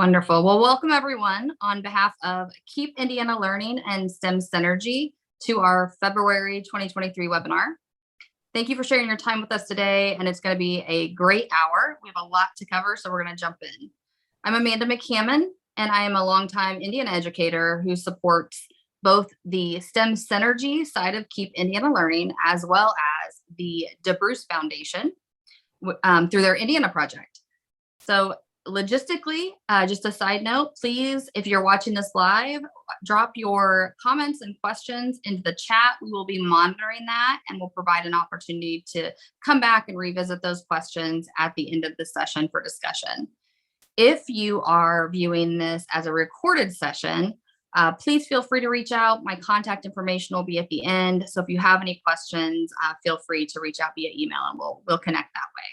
Wonderful. Well, welcome everyone on behalf of Keep Indiana Learning and STEM Synergy to our February 2023 webinar. Thank you for sharing your time with us today, and it's going to be a great hour. We have a lot to cover, so we're going to jump in. I'm Amanda McCammon, and I am a longtime Indiana educator who supports both the STEM Synergy side of Keep Indiana Learning as well as the DeBruce Foundation through their Indiana project. So logistically, just a side note, please, if you're watching this live, drop your comments and questions into the chat. We will be monitoring that and we'll provide an opportunity to come back and revisit those questions at the end of the session for discussion. If you are viewing this as a recorded session, please feel free to reach out. My contact information will be at the end. So if you have any questions, feel free to reach out via email and we'll connect that way.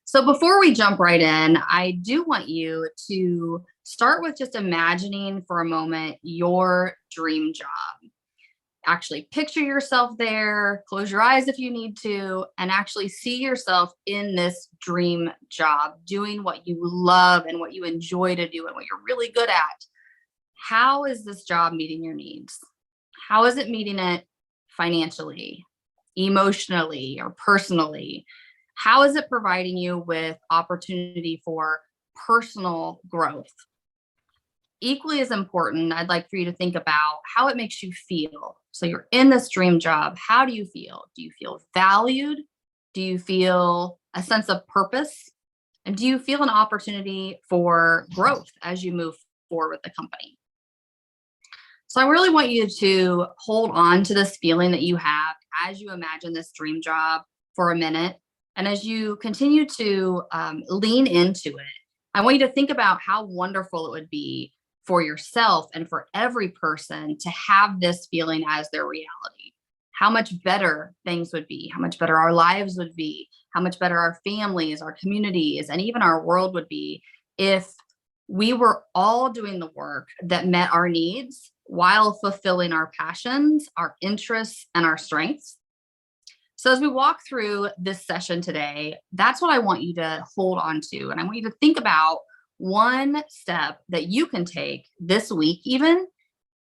So before we jump right in, I do want you to start with just imagining for a moment your dream job. Actually picture yourself there, close your eyes if you need to, and actually see yourself in this dream job, doing what you love and what you enjoy to do and what you're really good at. How is this job meeting your needs? How is it meeting it financially, emotionally, or personally? How is it providing you with opportunity for personal growth? Equally as important, I'd like for you to think about how it makes you feel. So you're in this dream job. How do you feel? Do you feel valued? Do you feel a sense of purpose? And do you feel an opportunity for growth as you move forward with the company? So I really want you to hold on to this feeling that you have as you imagine this dream job for a minute. And as you continue to lean into it, I want you to think about how wonderful it would be for yourself and for every person to have this feeling as their reality. How much better things would be, how much better our lives would be, how much better our families, our communities, and even our world would be if we were all doing the work that met our needs while fulfilling our passions, our interests, and our strengths. So as we walk through this session today, that's what I want you to hold on to. And I want you to think about one step that you can take this week, even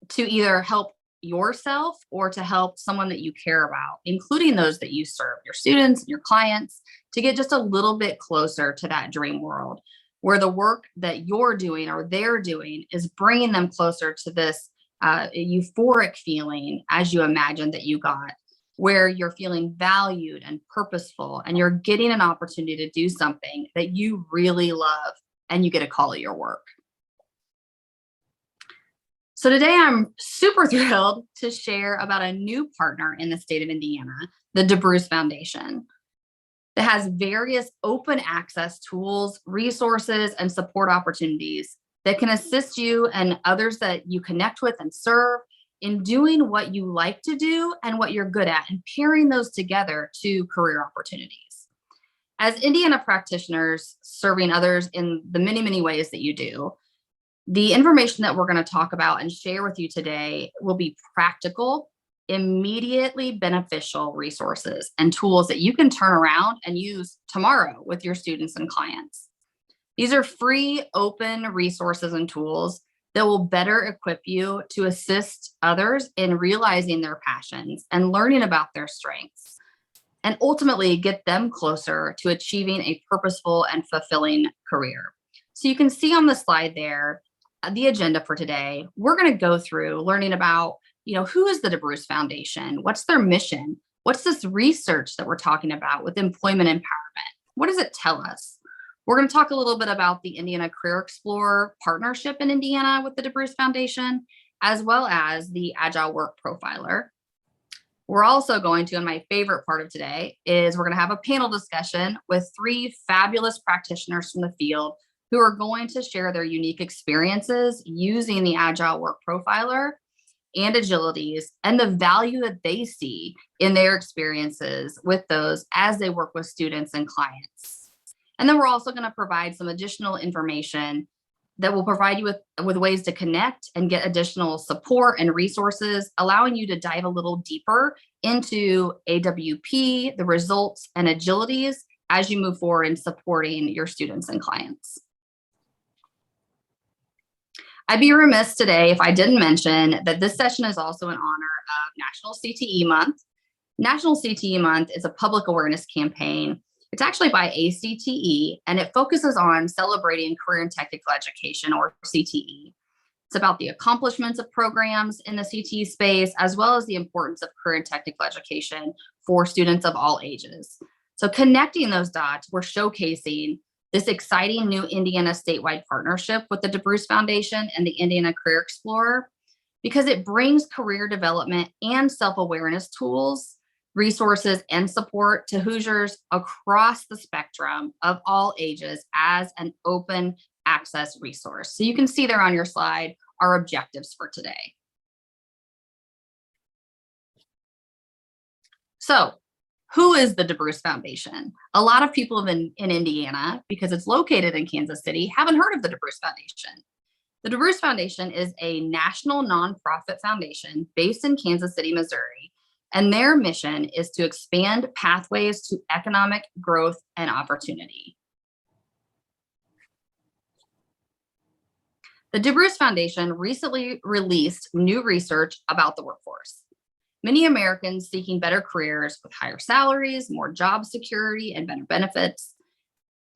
to either help yourself or to help someone that you care about, including those that you serve, your students and your clients, to get just a little bit closer to that dream world where the work that you're doing or they're doing is bringing them closer to this euphoric feeling as you imagine that you got, where you're feeling valued and purposeful and you're getting an opportunity to do something that you really love and you get to call it your work. So today I'm super thrilled to share about a new partner in the state of Indiana, the DeBruce Foundation, that has various open access tools, resources, and support opportunities that can assist you and others that you connect with and serve in doing what you like to do and what you're good at and pairing those together to career opportunities. As Indiana practitioners serving others in the many, many ways that you do, the information that we're going to talk about and share with you today will be practical, immediately beneficial resources and tools that you can turn around and use tomorrow with your students and clients. These are free, open resources and tools that will better equip you to assist others in realizing their passions and learning about their strengths, and ultimately get them closer to achieving a purposeful and fulfilling career. So you can see on the slide there, the agenda for today. We're going to go through learning about, who is the DeBruce Foundation? What's their mission? What's this research that we're talking about with employment empowerment? What does it tell us? We're going to talk a little bit about the Indiana Career Explorer partnership in Indiana with the DeBruce Foundation, as well as the Agile Work Profiler. We're also going to, and my favorite part of today, is we're going to have a panel discussion with 3 fabulous practitioners from the field who are going to share their unique experiences using the Agile Work Profiler and agilities and the value that they see in their experiences with those as they work with students and clients. And then we're also going to provide some additional information that will provide you with ways to connect and get additional support and resources, allowing you to dive a little deeper into AWP, the results and agilities as you move forward in supporting your students and clients. I'd be remiss today if I didn't mention that this session is also in honor of National CTE Month. National CTE Month is a public awareness campaign. It's actually by ACTE, and it focuses on celebrating career and technical education, or CTE. It's about the accomplishments of programs in the CTE space, as well as the importance of career and technical education for students of all ages. So connecting those dots, we're showcasing this exciting new Indiana statewide partnership with the DeBruce Foundation and the Indiana Career Explorer, because it brings career development and self-awareness tools, resources, and support to Hoosiers across the spectrum of all ages as an open access resource. So you can see there on your slide our objectives for today. So who is the DeBruce Foundation? A lot of people in Indiana, because it's located in Kansas City, haven't heard of the DeBruce Foundation. The DeBruce Foundation is a national nonprofit foundation based in Kansas City, Missouri, and their mission is to expand pathways to economic growth and opportunity. The DeBruce Foundation recently released new research about the workforce. Many Americans seeking better careers with higher salaries, more job security, and better benefits.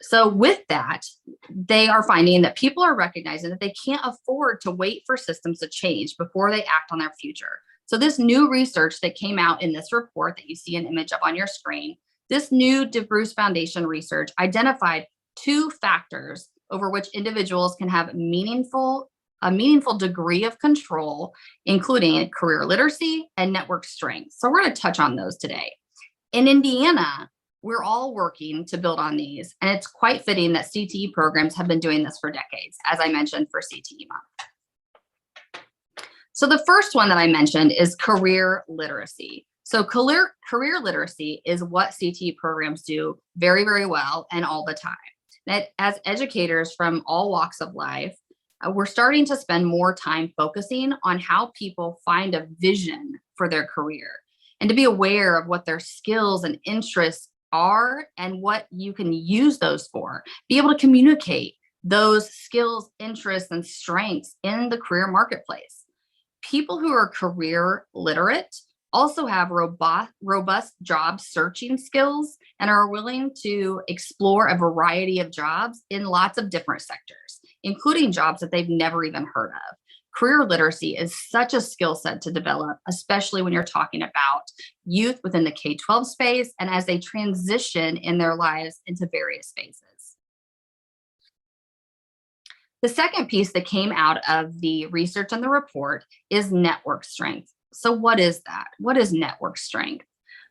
So with that, they are finding that people are recognizing that they can't afford to wait for systems to change before they act on their future. So this new research that came out in this report that you see an image of on your screen, this new DeBruce Foundation research identified 2 factors over which individuals can have a meaningful degree of control, including career literacy and network strength. So we're going to touch on those today. In Indiana, we're all working to build on these, and it's quite fitting that CTE programs have been doing this for decades, as I mentioned for CTE Month. So the first one that I mentioned is career literacy. So career literacy is what CTE programs do very, very well and all the time. That as educators from all walks of life, we're starting to spend more time focusing on how people find a vision for their career and to be aware of what their skills and interests are and what you can use those for. Be able to communicate those skills, interests, and strengths in the career marketplace. People who are career literate also have robust job searching skills and are willing to explore a variety of jobs in lots of different sectors, including jobs that they've never even heard of. Career literacy is such a skill set to develop, especially when you're talking about youth within the K-12 space and as they transition in their lives into various phases. The second piece that came out of the research and the report is network strength. So what is that? What is network strength?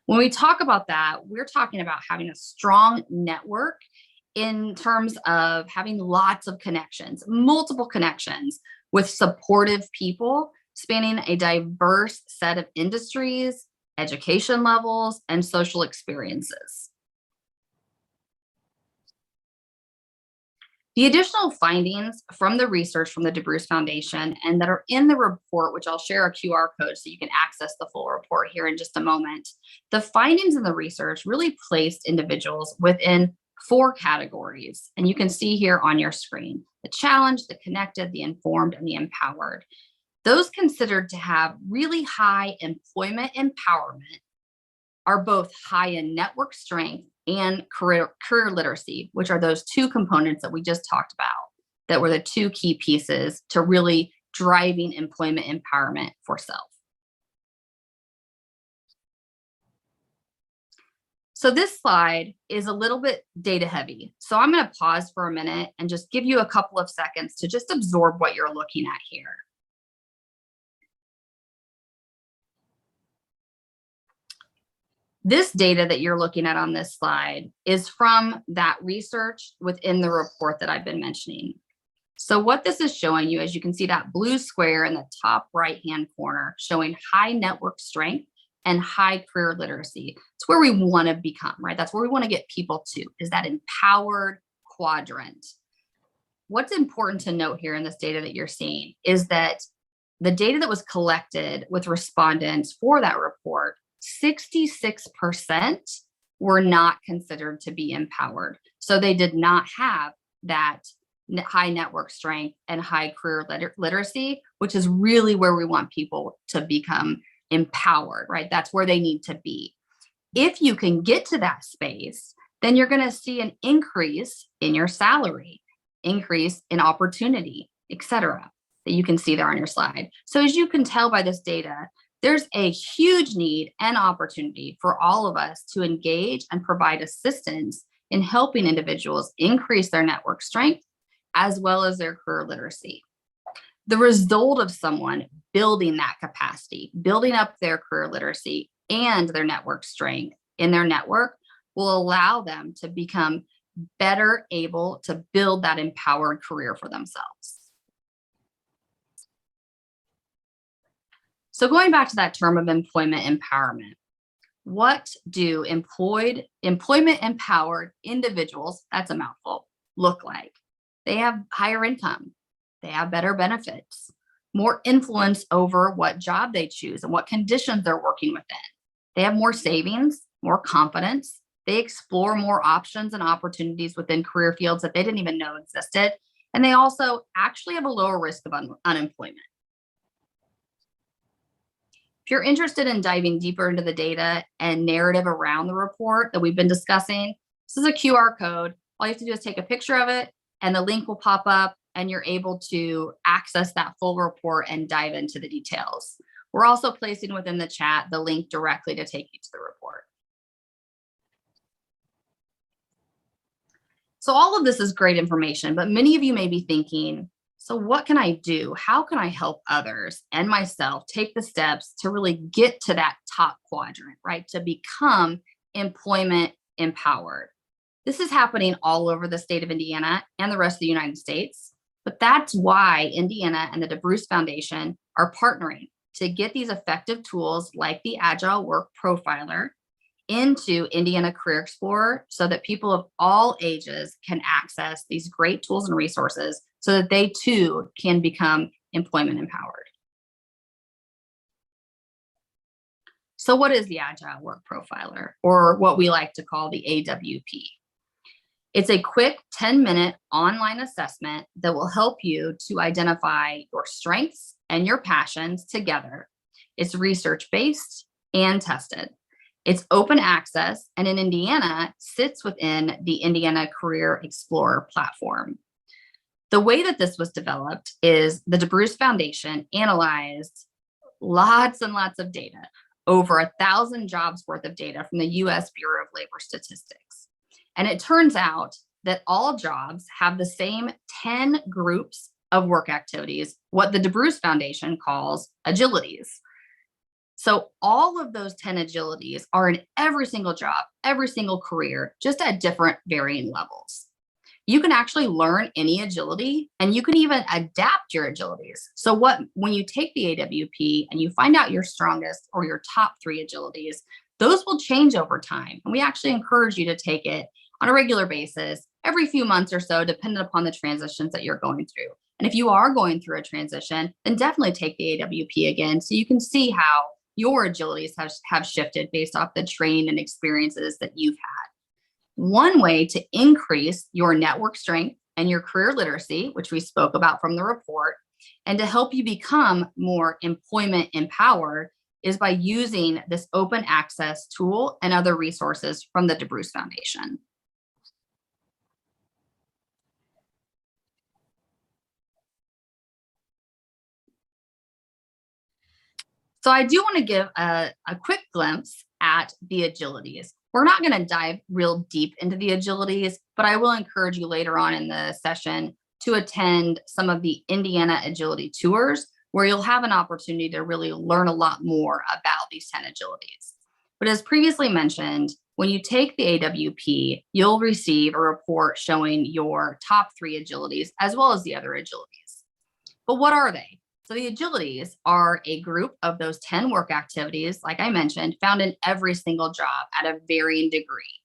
When we talk about that, we're talking about having a strong network in terms of having lots of connections, multiple connections with supportive people spanning a diverse set of industries, education levels, and social experiences. The additional findings from the research from the DeBruce Foundation and that are in the report, which I'll share a QR code so you can access the full report here in just a moment. The findings in the research really placed individuals within 4 categories. And you can see here on your screen: the challenged, the connected, the informed, and the empowered. Those considered to have really high employment empowerment are both high in network strength and career literacy, which are those 2 components that we just talked about, that were the 2 key pieces to really driving employment empowerment for self. So this slide is a little bit data heavy. So I'm going to pause for a minute and just give you a couple of seconds to just absorb what you're looking at here. This data that you're looking at on this slide is from that research within the report that I've been mentioning. So what this is showing you, as you can see that blue square in the top right-hand corner, showing high network strength and high career literacy. It's where we want to become, right? That's where we want to get people to, is that empowered quadrant. What's important to note here in this data that you're seeing is that the data that was collected with respondents for that report, 66% were not considered to be empowered. So they did not have that high network strength, and high career literacy, which is really where we want people to become empowered, right? That's where they need to be. If you can get to that space, then you're going to see an increase in your salary, increase in opportunity, etc., that you can see there on your slide. So as you can tell by this data, there's a huge need and opportunity for all of us to engage and provide assistance in helping individuals increase their network strength as well as their career literacy. The result of someone building that capacity, building up their career literacy and their network strength in their network will allow them to become better able to build that empowered career for themselves. So going back to that term of employment empowerment, what do employment empowered individuals, that's a mouthful, look like? They have higher income, they have better benefits, more influence over what job they choose and what conditions they're working within. They have more savings, more confidence. They explore more options and opportunities within career fields that they didn't even know existed. And they also actually have a lower risk of unemployment. If you're interested in diving deeper into the data and narrative around the report that we've been discussing, this is a QR code. All you have to do is take a picture of it and the link will pop up and you're able to access that full report and dive into the details. We're also placing within the chat the link directly to take you to the report. So all of this is great information, but many of you may be thinking, so what can I do? How can I help others and myself take the steps to really get to that top quadrant, right? To become employment empowered. This is happening all over the state of Indiana and the rest of the United States, but that's why Indiana and the DeBruce Foundation are partnering to get these effective tools like the Agile Work Profiler into Indiana Career Explorer so that people of all ages can access these great tools and resources so that they too can become employment empowered. So what is the Agile Work Profiler, or what we like to call the AWP? It's a quick 10-minute online assessment that will help you to identify your strengths and your passions together. It's research-based and tested. It's open access, and in Indiana, sits within the Indiana Career Explorer platform. The way that this was developed is the DeBruce Foundation analyzed lots and lots of data, over 1,000 jobs worth of data from the US Bureau of Labor Statistics. And it turns out that all jobs have the same 10 groups of work activities, what the DeBruce Foundation calls agilities. So all of those 10 agilities are in every single job, every single career, just at different varying levels. You can actually learn any agility and you can even adapt your agilities. So when you take the AWP and you find out your strongest or your top 3 agilities, those will change over time. And we actually encourage you to take it on a regular basis, every few months or so, depending upon the transitions that you're going through. And if you are going through a transition, then definitely take the AWP again so you can see how your agilities have shifted based off the training and experiences that you've had. One way to increase your network strength and your career literacy, which we spoke about from the report, and to help you become more employment empowered is by using this open access tool and other resources from the DeBruce Foundation. So I do want to give a quick glimpse at the agilities. We're not going to dive real deep into the agilities, but I will encourage you later on in the session to attend some of the Indiana agility tours, where you'll have an opportunity to really learn a lot more about these 10 agilities. But as previously mentioned, when you take the AWP, you'll receive a report showing your top 3 agilities as well as the other agilities. But what are they? So the agilities are a group of those 10 work activities, like I mentioned, found in every single job at a varying degree.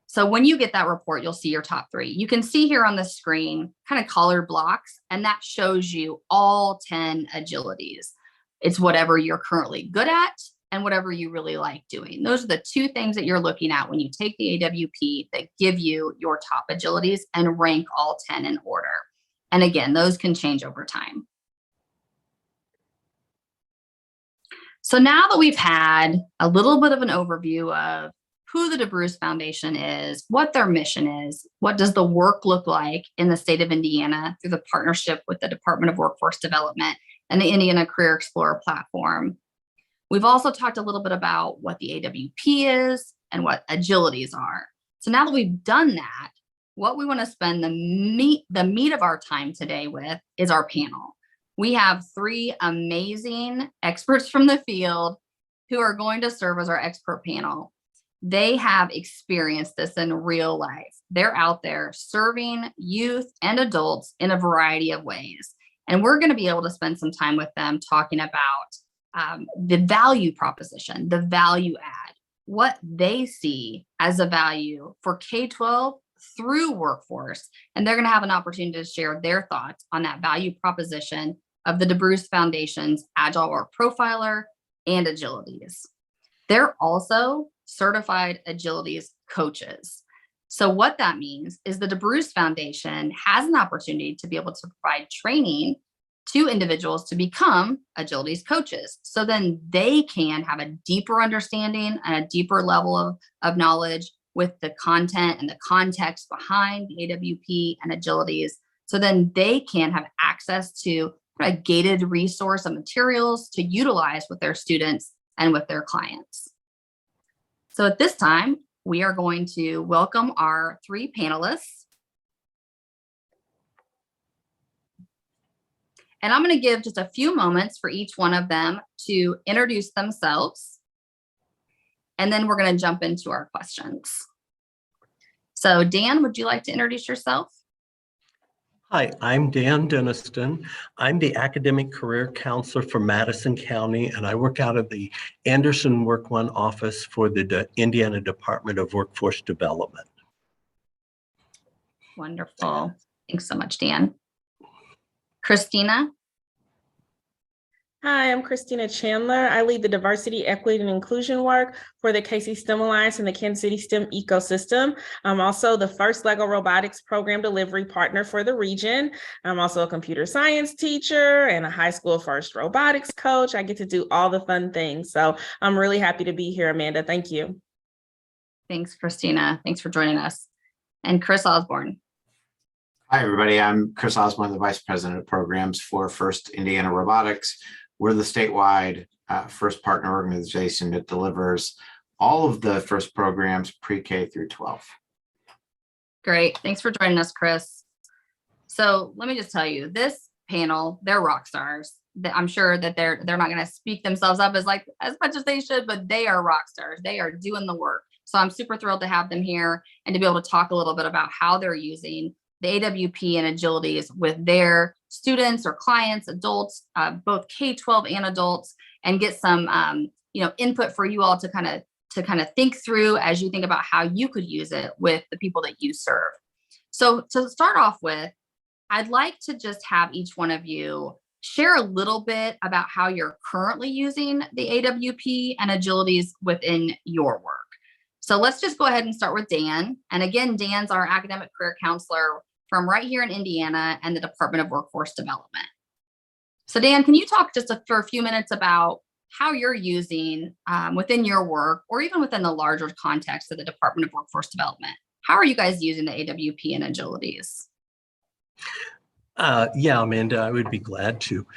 So when you get that report, you'll see your top 3. You can see here on the screen kind of colored blocks, and that shows you all 10 agilities. It's whatever you're currently good at and whatever you really like doing. Those are the 2 things that you're looking at when you take the AWP that give you your top agilities and rank all 10 in order. And again, those can change over time. So now that we've had a little bit of an overview of who the DeBruce Foundation is, what their mission is, what does the work look like in the state of Indiana through the partnership with the Department of Workforce Development and the Indiana Career Explorer platform. We've also talked a little bit about what the AWP is and what agilities are. So now that we've done that, what we want to spend the meat of our time today with is our panel. We have three amazing experts from the field who are going to serve as our expert panel. They have experienced this in real life. They're out there serving youth and adults in a variety of ways. And we're going to be able to spend some time with them talking about the value proposition, the value add, what they see as a value for K-12 through workforce. And they're going to have an opportunity to share their thoughts on that value proposition of the DeBruce Foundation's Agile Work Profiler and Agilities. They're also certified Agilities coaches. So what that means is the DeBruce Foundation has an opportunity to be able to provide training to individuals to become Agilities coaches. So then they can have a deeper understanding and a deeper level of knowledge with the content and the context behind the AWP and Agilities. So then they can have access to a gated resource of materials to utilize with their students and with their clients. So at this time, we are going to welcome our three panelists. And I'm going to give just a few moments for each one of them to introduce themselves. And then we're going to jump into our questions. So Dan, would you like to introduce yourself? Hi, I'm Dan Denniston. I'm the Academic Career Counselor for Madison County, and I work out of the Anderson Work One office for the Indiana Department of Workforce Development. Wonderful. Thanks so much, Dan. Christina? Hi, I'm Christina Chandler. I lead the diversity, equity, and inclusion work for the KC STEM Alliance and the Kansas City STEM ecosystem. I'm also the first LEGO Robotics program delivery partner for the region. I'm also a computer science teacher and a high school first robotics coach. I get to do all the fun things. So I'm really happy to be here, Amanda. Thank you. Thanks, Christina. Thanks for joining us. And Chris Osborne. Hi, everybody. I'm Chris Osborne, the Vice President of Programs for First Indiana Robotics. We're the statewide first partner organization that delivers all of the FIRST programs pre-K through 12. Great. Thanks for joining us, Chris. So let me just tell you, this panel, they're rock stars. I'm sure that they're not going to speak themselves up as much as they should, but they are rock stars. They are doing the work. So I'm super thrilled to have them here and to be able to talk a little bit about how they're using the AWP and Agilities with their students or clients, adults, both K-12 and adults, and get some input for you all to kind of think through as you think about how you could use it with the people that you serve. So to start off with, I'd like to just have each one of you share a little bit about how you're currently using the AWP and Agilities within your work. So let's just go ahead and start with Dan. And again, Dan's our academic career counselor from right here in Indiana and the Department of Workforce Development. So Dan, can you talk just for a few minutes about how you're using within your work or even within the larger context of the Department of Workforce Development? How are you guys using the AWP and Agilities? Yeah, Amanda, I would be glad to.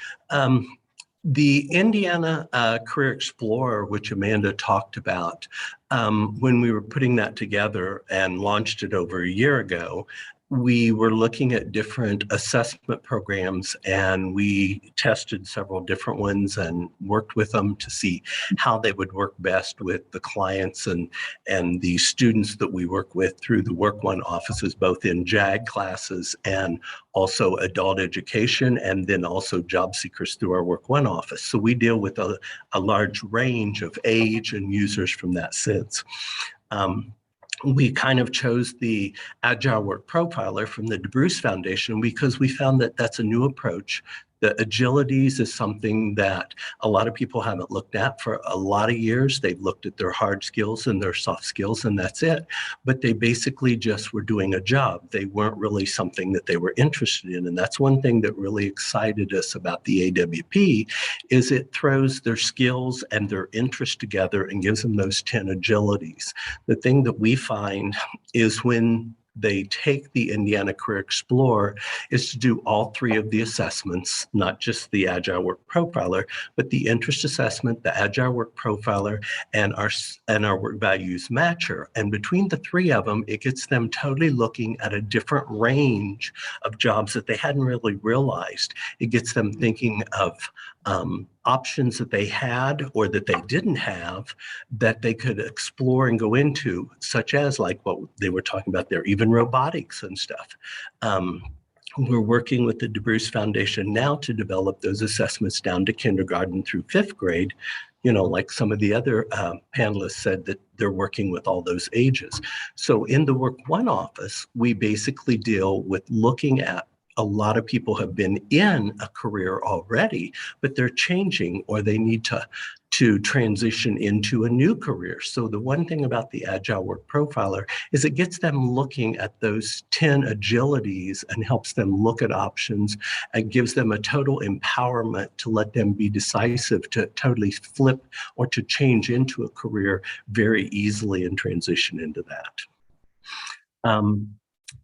The Indiana Career Explorer, which Amanda talked about, when we were putting that together and launched it over a year ago, we were looking at different assessment programs, and we tested several different ones and worked with them to see how they would work best with the clients and the students that we work with through the Work One offices, both in JAG classes and also adult education, and then also job seekers through our Work One office. So we deal with a large range of age and users from that sense. We kind of chose the Agile Work Profiler from the DeBruce Foundation because we found that that's a new approach The agilities is something that a lot of people haven't looked at for a lot of years. They've looked at their hard skills and their soft skills, and that's it. But they basically just were doing a job. They weren't really something that they were interested in. And that's one thing that really excited us about the AWP is it throws their skills and their interest together and gives them those 10 agilities. The thing that we find is when they take the Indiana Career Explorer is to do all 3 of the assessments, not just the Agile Work Profiler, but the interest assessment, the Agile Work Profiler, and our work values matcher. And between the 3 of them, it gets them totally looking at a different range of jobs that they hadn't really realized. It gets them thinking of options that they had or that they didn't have that they could explore and go into, such as like what they were talking about there, even robotics and stuff. We're working with the DeBruce Foundation now to develop those assessments down to kindergarten through 5th grade. You know, like some of the other panelists said that they're working with all those ages. So in the Work One office, we basically deal with looking at a lot of people have been in a career already, but they're changing or they need to transition into a new career. So the one thing about the Agile Work Profiler is it gets them looking at those 10 agilities and helps them look at options and gives them a total empowerment to let them be decisive, to totally flip or to change into a career very easily and transition into that.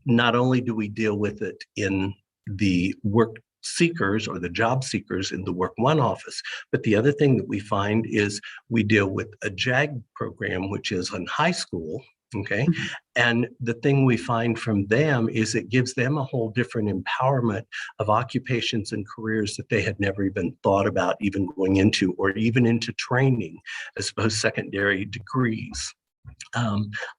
Not only do we deal with it in the work seekers or the job seekers in the Work One office, but the other thing that we find is we deal with a JAG program, which is in high school, okay? Mm-hmm. And the thing we find from them is it gives them a whole different empowerment of occupations and careers that they had never even thought about even going into or even into training as post-secondary degrees.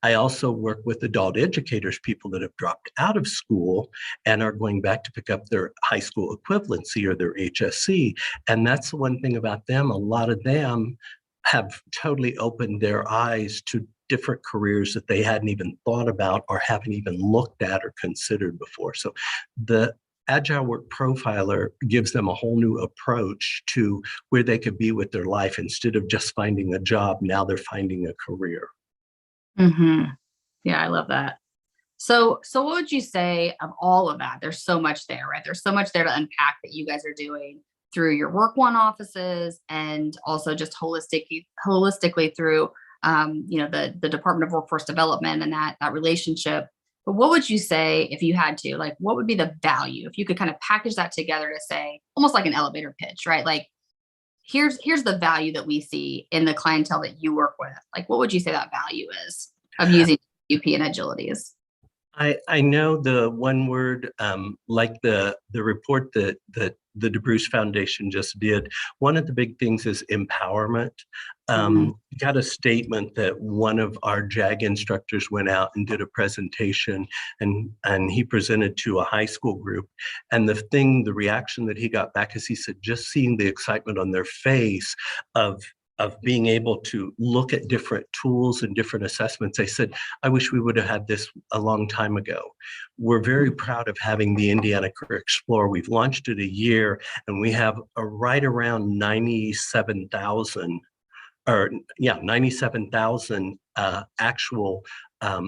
I also work with adult educators, people that have dropped out of school and are going back to pick up their high school equivalency or their HSC. And that's the one thing about them. A lot of them have totally opened their eyes to different careers that they hadn't even thought about or haven't even looked at or considered before. So the Agile Work Profiler gives them a whole new approach to where they could be with their life. Instead of just finding a job, now they're finding a career. Mm-hmm. Yeah, I love that. So what would you say of all of that? There's so much there, right? There's so much there to unpack that you guys are doing through your Work One offices and also just holistically through, the Department of Workforce Development and that relationship. But what would you say if you had to, like, what would be the value if you could kind of package that together to say, almost like an elevator pitch, right? Like, here's the value that we see in the clientele that you work with. Like, what would you say that value is of using UP and agilities? I know the one word, like the report that the DeBruce Foundation just did, one of the big things is empowerment. Got a statement that one of our JAG instructors went out and did a presentation and he presented to a high school group. And the reaction that he got back is he said, just seeing the excitement on their face of being able to look at different tools and different assessments. They said, I wish we would have had this a long time ago. We're very proud of having the Indiana Career Explorer. We've launched it a year and we have right around 97,000 actual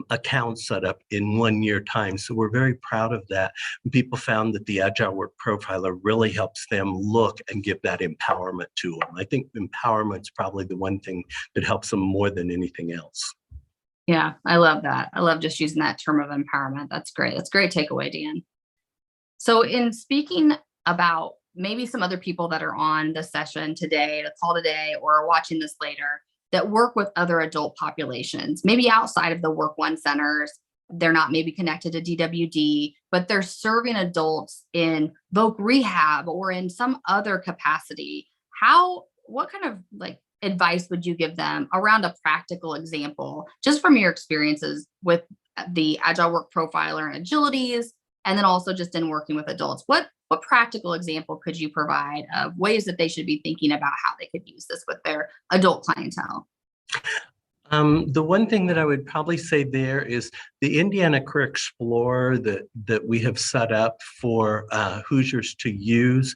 accounts set up in 1 year time. So we're very proud of that. And people found that the Agile Work Profiler really helps them look and give that empowerment to them. I think empowerment's probably the one thing that helps them more than anything else. Yeah, I love that. I love just using that term of empowerment. That's great. That's a great takeaway, Dan. So in speaking about maybe some other people that are on the session today, the call today, or are watching this later, that work with other adult populations, maybe outside of the Work One centers, they're not maybe connected to DWD, but they're serving adults in voc rehab or in some other capacity. What kind of like advice would you give them around a practical example, just from your experiences with the Agile Work Profiler and agilities, and then also just in working with adults? What practical example could you provide of ways that they should be thinking about how they could use this with their adult clientele? The one thing that I would probably say there is the Indiana Career Explorer that we have set up for Hoosiers to use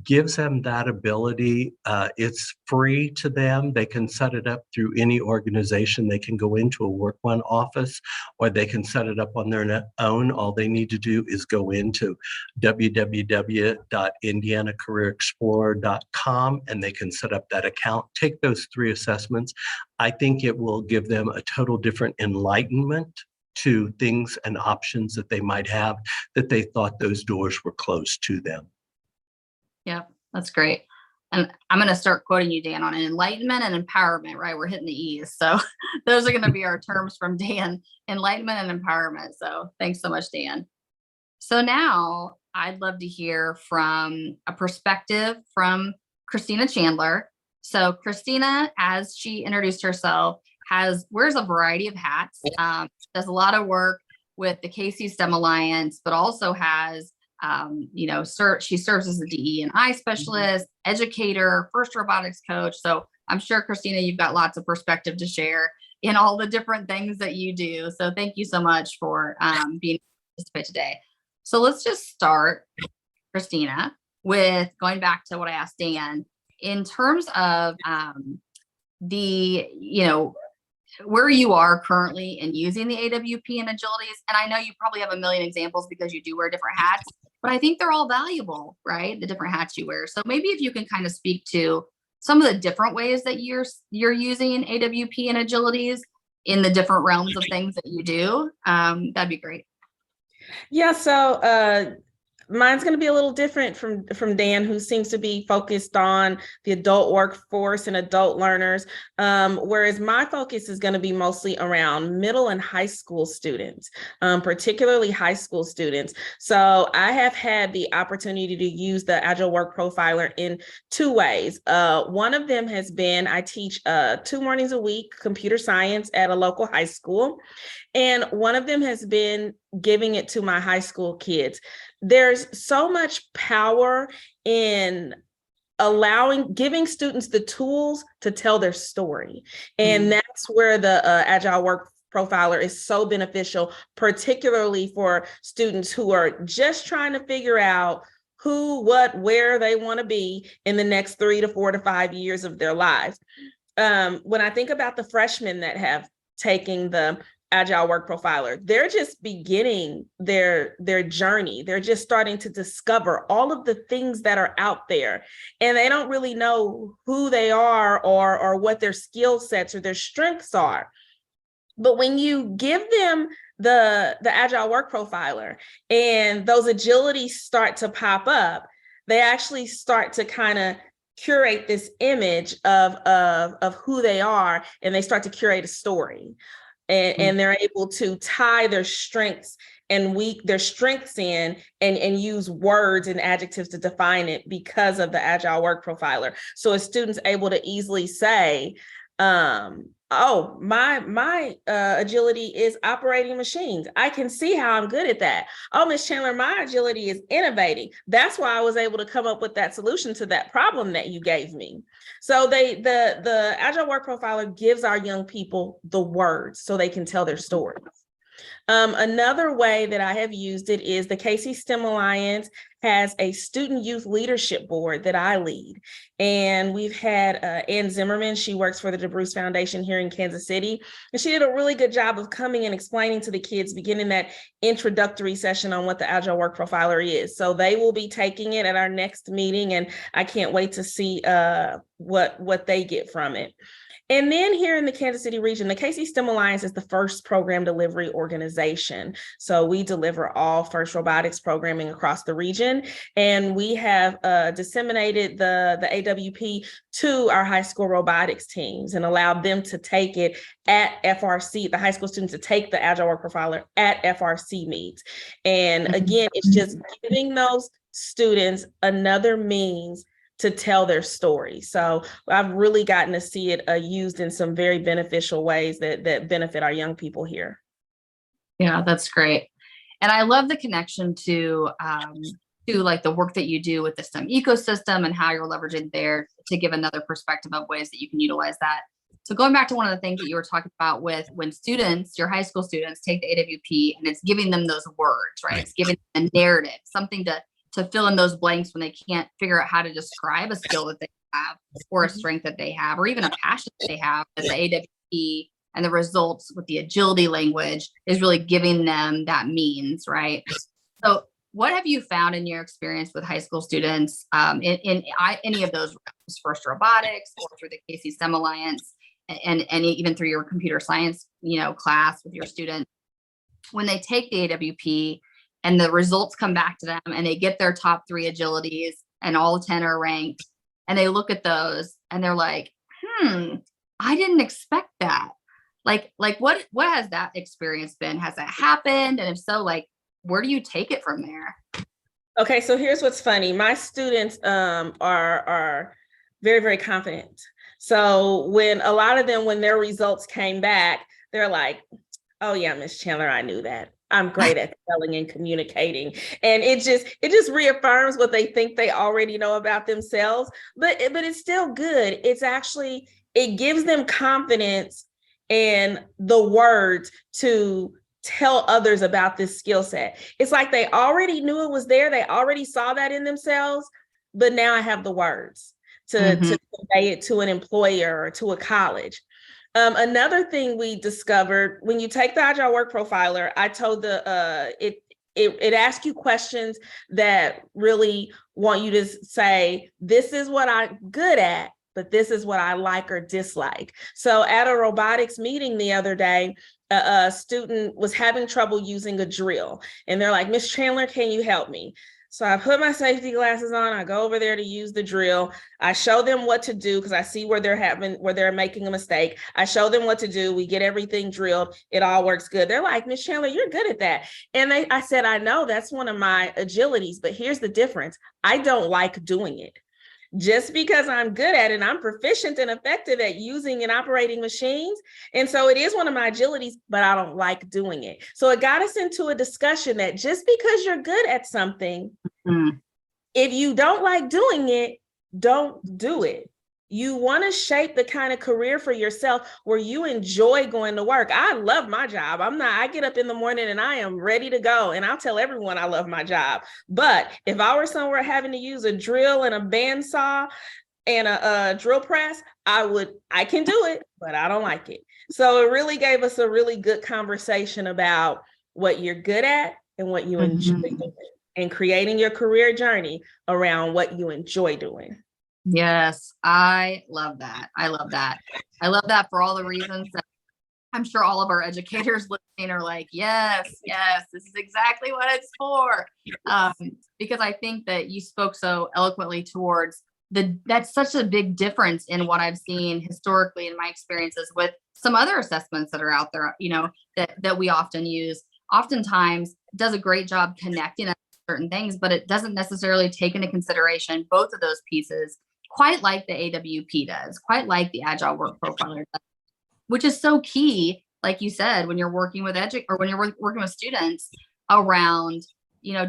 gives them that ability. It's free to them. They can set it up through any organization. They can go into a Work One office, or they can set it up on their own. All they need to do is go into www.indianacareerexplorer.com, and they can set up that account, take those 3 assessments. I think it will give them a total different enlightenment to things and options that they might have that they thought those doors were closed to them. Yeah, that's great. And I'm going to start quoting you, Dan, on enlightenment and empowerment, right? We're hitting the E's. So those are going to be our terms from Dan, enlightenment and empowerment. So thanks so much, Dan. So now I'd love to hear from a perspective from Christina Chandler. So Christina, as she introduced herself, wears a variety of hats, does a lot of work with the KC STEM Alliance, but also has, she serves as a DE&I specialist, educator, first robotics coach. So I'm sure, Christina, you've got lots of perspective to share in all the different things that you do. So thank you so much for being able to participate today. So let's just start, Christina, with going back to what I asked Dan. In terms of where you are currently in using the AWP and agilities, and I know you probably have a million examples because you do wear different hats, but I think they're all valuable, right? The different hats you wear. So maybe if you can kind of speak to some of the different ways that you're using AWP and agilities in the different realms of things that you do, that'd be great. Yeah, so mine's going to be a little different from Dan, who seems to be focused on the adult workforce and adult learners, whereas my focus is going to be mostly around middle and high school students, particularly high school students. So I have had the opportunity to use the Agile Work Profiler in 2 ways. One of them has been I teach 2 mornings a week computer science at a local high school. And one of them has been giving it to my high school kids. There's so much power in giving students the tools to tell their story. And that's where the Agile Work Profiler is so beneficial, particularly for students who are just trying to figure out who, what, where they want to be in the next 3 to 4 to 5 years of their lives. When I think about the freshmen that have taken the Agile Work Profiler, they're just beginning their journey. They're just starting to discover all of the things that are out there, and they don't really know who they are or what their skill sets or their strengths are. But when you give them the Agile Work Profiler and those agilities start to pop up, they actually start to kind of curate this image of who they are, and they start to curate a story. And they're able to tie their strengths and their strengths in and use words and adjectives to define it because of the Agile Work Profiler. So a student's able to easily say, oh, my agility is operating machines. I can see how I'm good at that. Oh, Ms. Chandler, my agility is innovating. That's why I was able to come up with that solution to that problem that you gave me. So the Agile Work Profiler gives our young people the words so they can tell their stories. Another way that I have used it is the KC STEM Alliance has a student youth leadership board that I lead. And we've had Ann Zimmerman, she works for the DeBruce Foundation here in Kansas City. And she did a really good job of coming and explaining to the kids, beginning that introductory session on what the Agile Work Profiler is. So they will be taking it at our next meeting, and I can't wait to see what they get from it. And then here in the Kansas City region, the KC STEM Alliance is the first program delivery organization. So we deliver all FIRST robotics programming across the region. And we have disseminated the AWP to our high school robotics teams and allowed them to take it at FRC, the high school students to take the Agile Work Profiler at FRC meets. And again, it's just giving those students another means to tell their story. So I've really gotten to see it used in some very beneficial ways that benefit our young people here. Yeah, that's great. And I love the connection to like the work that you do with the STEM ecosystem and how you're leveraging there to give another perspective of ways that you can utilize that So going back to one of the things that you were talking about with when students, your high school students take the AWP and it's giving them those words, right? It's giving them a narrative, something to fill in those blanks when they can't figure out how to describe a skill that they have or a strength that they have, or even a passion that they have. That the AWP and the results with the agility language is really giving them that means, right? So what have you found in your experience with high school students in any of those realms, first robotics or through the Casey STEM Alliance and even through your computer science, class with your students, when they take the AWP and the results come back to them and they get their top 3 agilities and all 10 are ranked and they look at those and they're like, I didn't expect that. Like what has that experience been? Has that happened? And if so, like, where do you take it from there? Okay, so here's what's funny. My students are very, very confident. So when a lot of them, when their results came back, they're like, oh yeah, Miss Chandler, I knew that. I'm great at selling and communicating. And it just reaffirms what they think they already know about themselves, but it's still good. It gives them confidence and the words to tell others about this skill set. It's like they already knew it was there. They already saw that in themselves, but now I have the words to convey it to an employer or to a college. Another thing we discovered when you take the Agile Work Profiler, I told it asks you questions that really want you to say, this is what I'm good at, but this is what I like or dislike. So at a robotics meeting the other day, a student was having trouble using a drill. And they're like, Miss Chandler, can you help me? So I put my safety glasses on, I go over there to use the drill. I show them what to do because I see where they're making a mistake. I show them what to do. We get everything drilled. It all works good. They're like, Miss Chandler, you're good at that. And I said, I know that's one of my agilities, but here's the difference. I don't like doing it. Just because I'm good at it, I'm proficient and effective at using and operating machines. And so it is one of my agilities, but I don't like doing it. So it got us into a discussion that just because you're good at something, if you don't like doing it, don't do it. You want to shape the kind of career for yourself where you enjoy going to work. I love my job. I get up in the morning and I am ready to go. And I'll tell everyone I love my job. But if I were somewhere having to use a drill and a bandsaw and a drill press, I can do it, but I don't like it. So it really gave us a really good conversation about what you're good at and what you enjoy doing, and creating your career journey around what you enjoy doing. Yes, I love that. I love that. I love that for all the reasons that I'm sure all of our educators listening are like, yes, this is exactly what it's for. Because I think that you spoke so eloquently towards that's such a big difference in what I've seen historically in my experiences with some other assessments that are out there, that we often use. Oftentimes does a great job connecting us to certain things, but it doesn't necessarily take into consideration both of those pieces quite like the AWP does, quite like the Agile Work Profiler does, which is so key, like you said, when you're working with when you're working with students around,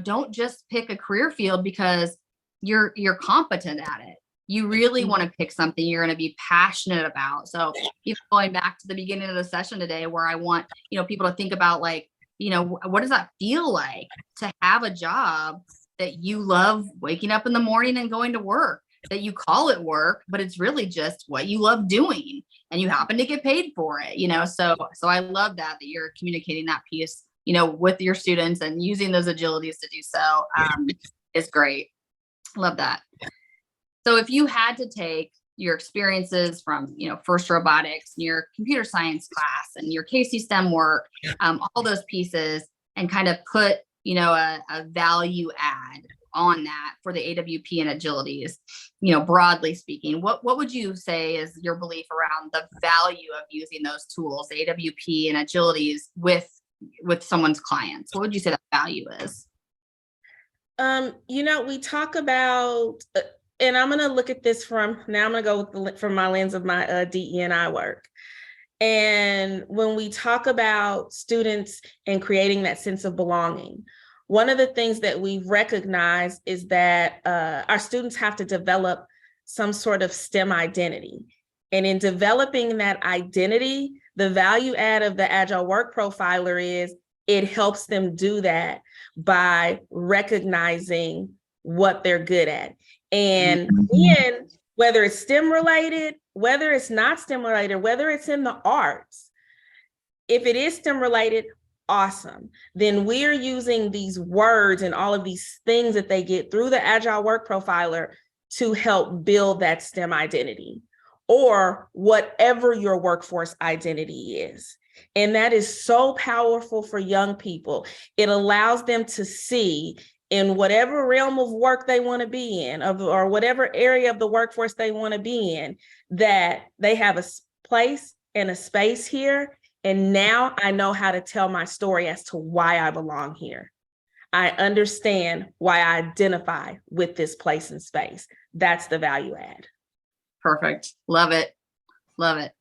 don't just pick a career field because you're competent at it. You really want to pick something you're going to be passionate about. So even going back to the beginning of the session today, where I want, people to think about like, what does that feel like to have a job that you love waking up in the morning and going to work? That you call it work, but it's really just what you love doing and you happen to get paid for it, so I love that you're communicating that piece, with your students and using those agilities to do so is great. Love that. So if you had to take your experiences from, first robotics, your computer science class and your Casey STEM work, all those pieces and kind of put, a value add on that for the AWP and agilities, broadly speaking, what would you say is your belief around the value of using those tools, the AWP and agilities with someone's clients? What would you say that value is? We talk about, and I'm going to look at this I'm going to go from my lens of my DE&I work. And when we talk about students and creating that sense of belonging, one of the things that we've recognized is that our students have to develop some sort of STEM identity. And in developing that identity, the value add of the Agile Work Profiler is it helps them do that by recognizing what they're good at. And then whether it's STEM related, whether it's not STEM related, whether it's in the arts, if it is STEM related, awesome. Then we're using these words and all of these things that they get through the Agile Work Profiler to help build that STEM identity, or whatever your workforce identity is. And that is so powerful for young people. It allows them to see in whatever realm of work they want to be in, or whatever area of the workforce they want to be in, that they have a place and a space here. And now I know how to tell my story as to why I belong here. I understand why I identify with this place and space. That's the value add. Perfect. Love it. Love it.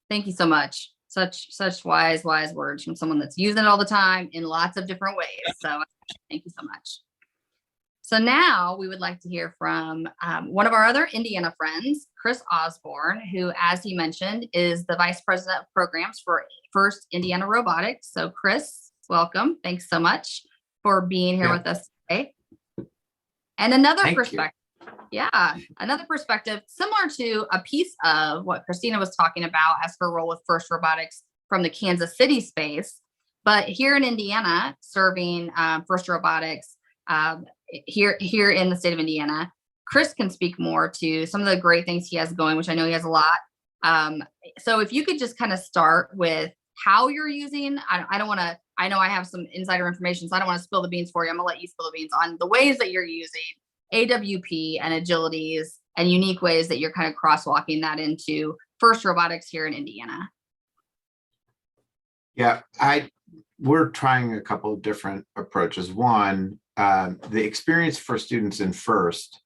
Thank you so much. Such wise words from someone that's using it all the time in lots of different ways. So thank you so much. So now we would like to hear from one of our other Indiana friends, Chris Osborne, who, as he mentioned, is the Vice President of Programs for First Indiana Robotics. So Chris, welcome. Thanks so much for being here with us today. And another perspective. Yeah, another perspective similar to a piece of what Christina was talking about as her role with First Robotics from the Kansas City space. But here in Indiana, serving First Robotics here in the state of Indiana, Chris can speak more to some of the great things he has going, which I know he has a lot. So if you could just kind of start with how you're using, I don't want to, I know I have some insider information, so I don't want to spill the beans for you. I'm gonna let you spill the beans on the ways that you're using AWP and agilities and unique ways that you're kind of crosswalking that into First Robotics here in Indiana. Yeah, we're trying a couple of different approaches. One, the experience for students in First,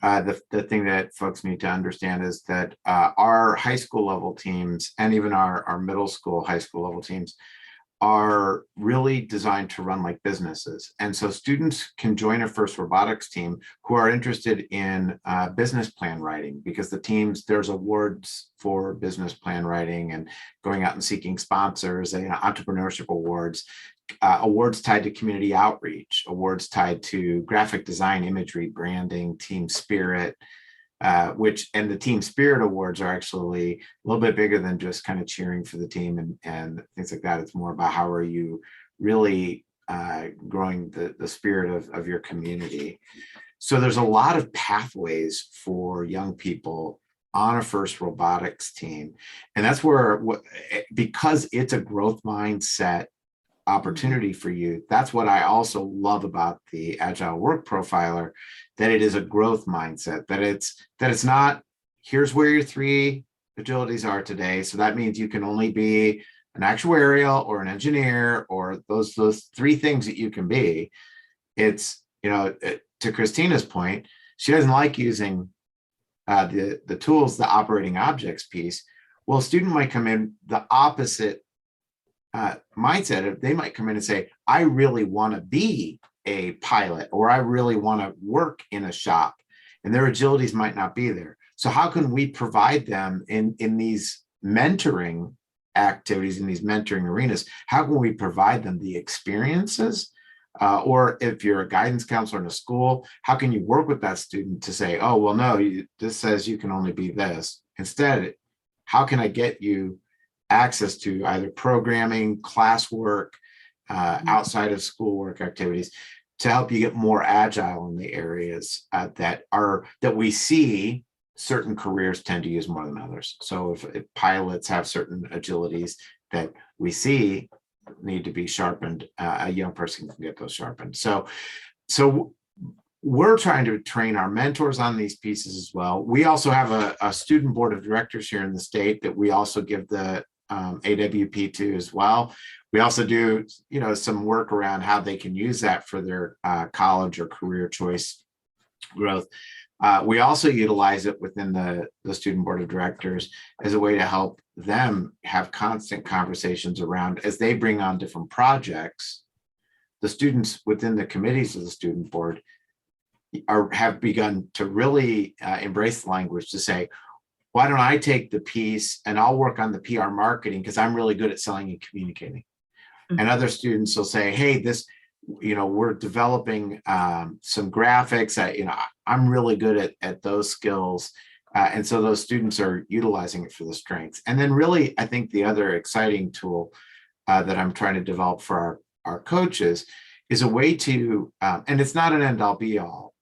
the thing that folks need to understand is that our high school level teams and even our middle school, high school level teams are really designed to run like businesses. And so students can join a First Robotics team who are interested in business plan writing, because the teams, there's awards for business plan writing and going out and seeking sponsors and entrepreneurship awards, awards tied to community outreach, awards tied to graphic design, imagery, branding, team spirit, and the Team Spirit Awards are actually a little bit bigger than just kind of cheering for the team and things like that. It's more about how are you really growing the spirit of your community. So there's a lot of pathways for young people on a First Robotics team. And that's where, because it's a growth mindset opportunity for you, that's what I also love about the Agile Work Profiler, that it is a growth mindset, that it's not, here's where your 3 agilities are today, so that means you can only be an actuarial or an engineer or those 3 things that you can be. It's, to Christina's point, she doesn't like using the tools, the operating objects piece. Well, a student might come in the opposite mindset. They might come in and say, I really want to be a pilot, or I really want to work in a shop, and their agilities might not be there. So how can we provide them in these mentoring activities, in these mentoring arenas? How can we provide them the experiences? Or if you're a guidance counselor in a school, how can you work with that student to say, oh, well, no, this says you can only be this. Instead, how can I get you access to either programming, classwork, outside of schoolwork activities to help you get more agile in the areas that we see certain careers tend to use more than others. So if pilots have certain agilities that we see need to be sharpened, a young person can get those sharpened. So we're trying to train our mentors on these pieces as well. We also have a student board of directors here in the state that we also give the AWP to as well. We also do, some work around how they can use that for their college or career choice growth. We also utilize it within the student board of directors as a way to help them have constant conversations around, as they bring on different projects, the students within the committees of the student board have begun to really embrace the language to say, why don't I take the piece and I'll work on the PR marketing because I'm really good at selling and communicating. And other students will say, hey, this, we're developing some graphics. I'm really good at those skills. And so those students are utilizing it for the strengths. And then really, I think the other exciting tool that I'm trying to develop for our coaches is a way to, and it's not an end all be all.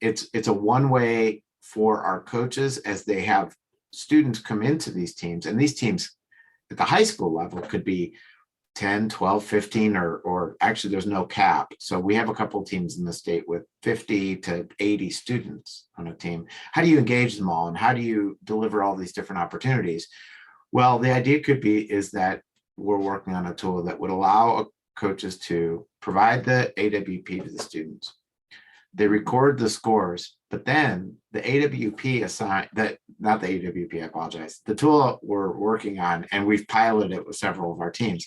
It's a one way for our coaches as they have students come into these teams, and these teams at the high school level could be 10, 12, 15, or actually there's no cap. So we have a couple of teams in the state with 50 to 80 students on a team. How do you engage them all, and how do you deliver all these different opportunities? Well, the idea is that we're working on a tool that would allow coaches to provide the AWP to the students. They record the scores, but then the AWP not the AWP, I apologize. The tool we're working on, and we've piloted it with several of our teams,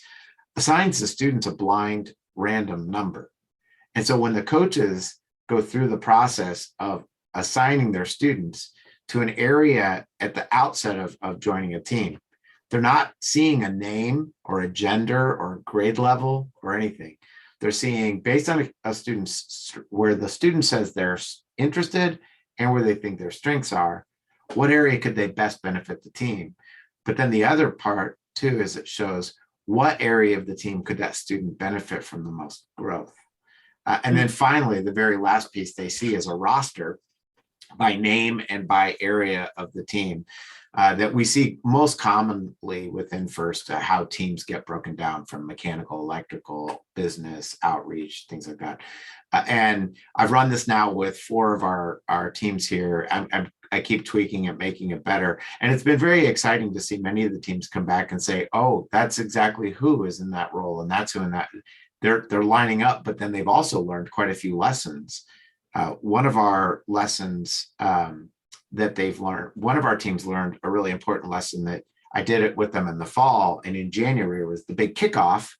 assigns the students a blind random number. And so when the coaches go through the process of assigning their students to an area at the outset of joining a team, they're not seeing a name or a gender or grade level or anything. They're seeing based on a student's, where the student says they're interested and where they think their strengths are, what area could they best benefit the team? But then the other part too is it shows what area of the team could that student benefit from the most growth. And then finally, the very last piece they see is a roster by name and by area of the team that we see most commonly within FIRST, how teams get broken down from mechanical, electrical, business, outreach, things like that. And I've run this now with 4 of our teams here. I keep tweaking it, making it better. And it's been very exciting to see many of the teams come back and say, oh, that's exactly who is in that role. And that's who in that. They're lining up, but then they've also learned quite a few lessons. One of our lessons that they've learned, one of our teams learned a really important lesson that I did it with them in the fall, and in January was the big kickoff.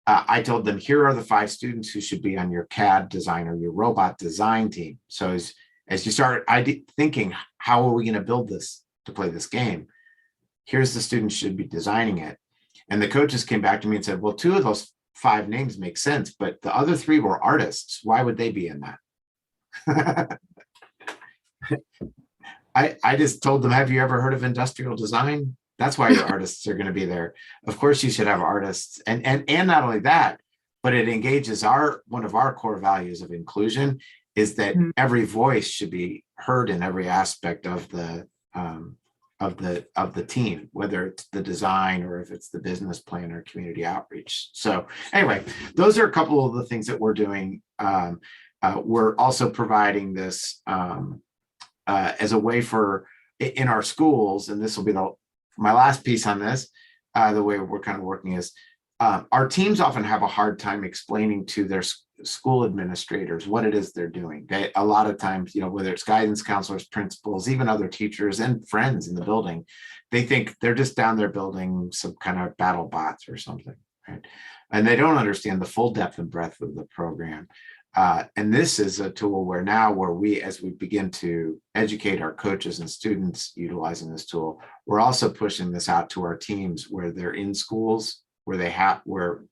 I told them, here are the 5 students who should be on your CAD design or your robot design team. So as you start thinking, how are we going to build this to play this game? Here's the students should be designing it. And the coaches came back to me and said, well, 2 of those 5 names make sense, but the other 3 were artists. Why would they be in that? I just told them, have you ever heard of industrial design? That's why your artists are going to be there. Of course, you should have artists. And not only that, but it engages one of our core values of inclusion is that every voice should be heard in every aspect of the team, whether it's the design or if it's the business plan or community outreach. So anyway, those are a couple of the things that we're doing. We're also providing this as a way for in our schools, and this will be my last piece on this. The way we're kind of working is our teams often have a hard time explaining to their school administrators what it is they're doing. A lot of times, whether it's guidance counselors, principals, even other teachers and friends in the building, they think they're just down there building some kind of battle bots or something, right? And they don't understand the full depth and breadth of the program. And this is a tool where we, as we begin to educate our coaches and students utilizing this tool, we're also pushing this out to our teams where they're in schools, where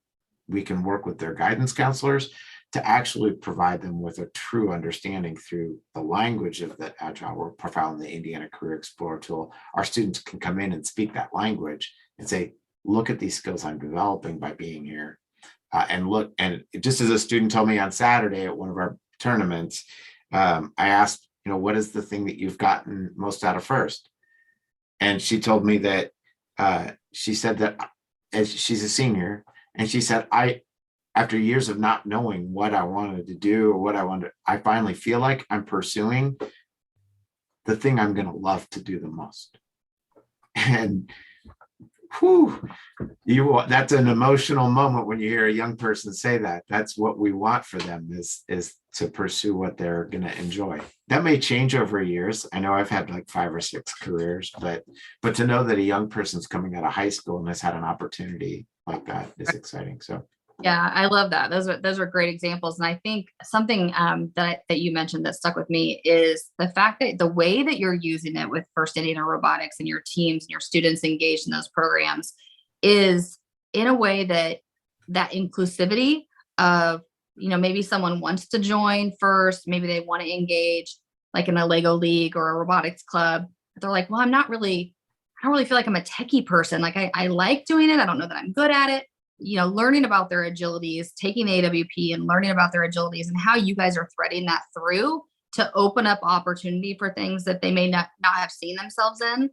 we can work with their guidance counselors to actually provide them with a true understanding through the language of the Agile Work Profile and the Indiana Career Explorer tool. Our students can come in and speak that language and say, look at these skills I'm developing by being here. And just as a student told me on Saturday at one of our tournaments, I asked, what is the thing that you've gotten most out of FIRST? And she told me that she said that as she's a senior, and she said, after years of not knowing what I wanted to do or I finally feel like I'm pursuing the thing I'm going to love to do the most. And that's an emotional moment when you hear a young person say that. That's what we want for them is to pursue what they're going to enjoy. That may change over years. I know I've had like 5 or 6 careers, but to know that a young person's coming out of high school and has had an opportunity like that is exciting. So Yeah, I love that. Those are great examples. And I think something that you mentioned that stuck with me is the fact that the way that you're using it with First Indiana Robotics and your teams and your students engaged in those programs is in a way that inclusivity of, maybe someone wants to join first, maybe they want to engage like in a Lego league or a robotics club. But they're like, well, I don't really feel like I'm a techie person. Like I like doing it. I don't know that I'm good at it. Learning about their agilities, taking AWP and learning about their agilities and how you guys are threading that through to open up opportunity for things that they may not have seen themselves in,